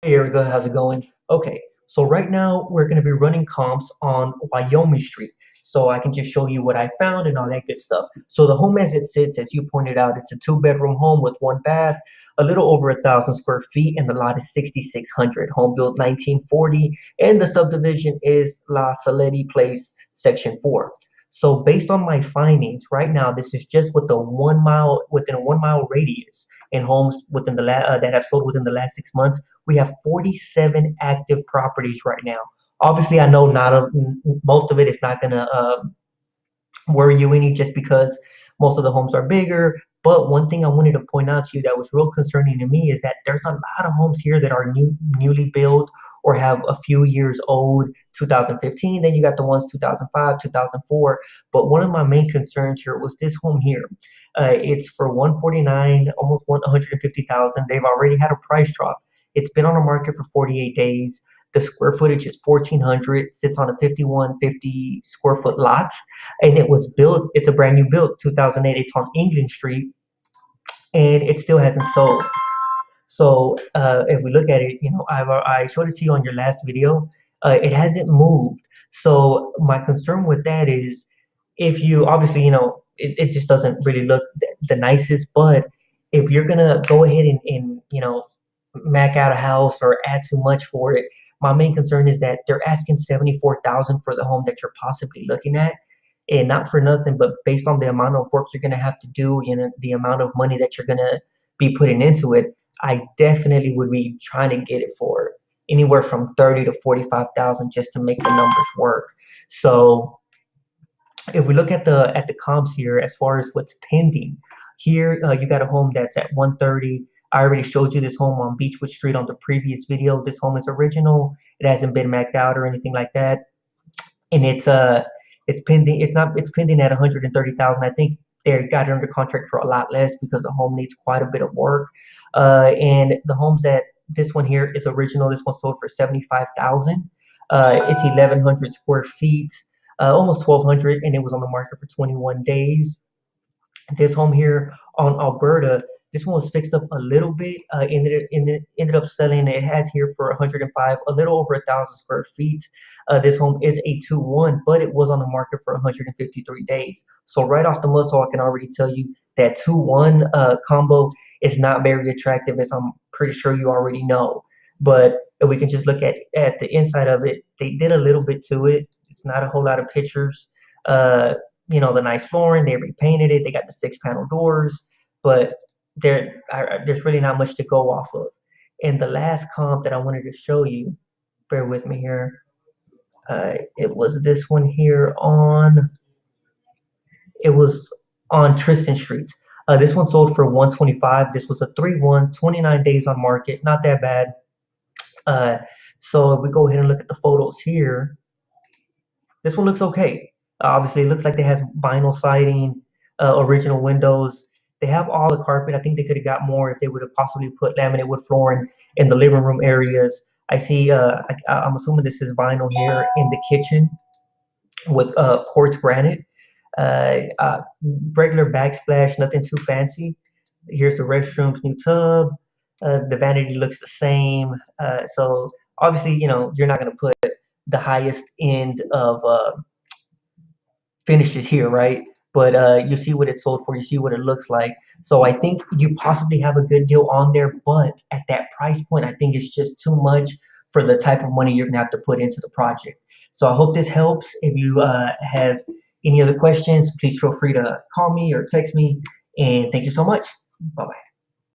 Hey Erica, how's it going? Okay, so right now we're going to be running comps on Wyoming Street. So I can just show you what I found and all that good stuff. So the home as it sits, as you pointed out, it's a two-bedroom home with one bath, a little over 1,000 square feet, and the lot is 6,600. Home built 1940, and the subdivision is La Salette Place, Section 4. So based on my findings, right now this is just with the 1 mile within a 1 mile radius in homes within that have sold within the last 6 months. We have 47 active properties right now. Obviously, I know not a, most of it is not gonna worry you any just because most of the homes are bigger. But one thing I wanted to point out to you that was real concerning to me is that there's a lot of homes here that are newly built or have a few years old, 2015. Then you got the ones 2005, 2004. But one of my main concerns here was this home here. It's for 149, almost 150,000. They've already had a price drop. It's been on the market for 48 days. The square footage is 1,400, sits on a 5150 square foot lot, and it was built. It's a brand new build, 2008. It's on England Street, and it still hasn't sold. So if we look at it, I showed it to you on your last video. It hasn't moved. So my concern with that is, if you obviously, it just doesn't really look the nicest. But if you're gonna go ahead and mac out a house or add too much for it, my main concern is that they're asking 74,000 for the home that you're possibly looking at, and not for nothing, but based on the amount of work you're gonna have to do, the amount of money that you're gonna be putting into it, I definitely would be trying to get it for anywhere from 30 to 45,000 just to make the numbers work. So if we look at the comps here, as far as what's pending, here you got a home that's at 130. I already showed you this home on Beechwood Street on the previous video. This home is original. It hasn't been macked out or anything like that, and it's pending. It's pending at 130,000. I think they got it under contract for a lot less because the home needs quite a bit of work. And the homes that this one here is original. This one sold for 75,000. It's 1,100 square feet, almost 1,200, and it was on the market for 21 days. This home here on Alberta, this one was fixed up a little bit. Ended up selling. It has here for 105, a little over 1,000 square feet. This home is a 2-1, but it was on the market for 153 days. So right off the muscle, I can already tell you that 2-1 combo is not very attractive, as I'm pretty sure you already know. But if we can just look at the inside of it, they did a little bit to it. It's not a whole lot of pictures. The nice flooring, they repainted it. They got the 6 panel doors, but there's really not much to go off of. And the last comp that I wanted to show you, bear with me here. It was this one here it was on Tristan Street. This one sold for 125. This was a 3-1, 29 days on market, not that bad. So if we go ahead and look at the photos here, this one looks okay. Obviously, it looks like it has vinyl siding, original windows. They have all the carpet. I think they could have got more if they would have possibly put laminate wood flooring in the living room areas. I see. I'm assuming this is vinyl here in the kitchen with quartz granite. Uh, uh, Regular backsplash, nothing too fancy. Here's the restrooms, new tub. The vanity looks the same. So obviously, you're not going to put the highest end of finishes here, right? But you see what it sold for, you see what it looks like. So I think you possibly have a good deal on there, but at that price point, I think it's just too much for the type of money you're gonna have to put into the project. So I hope this helps. If you have any other questions, please feel free to call me or text me. And thank you so much. Bye bye.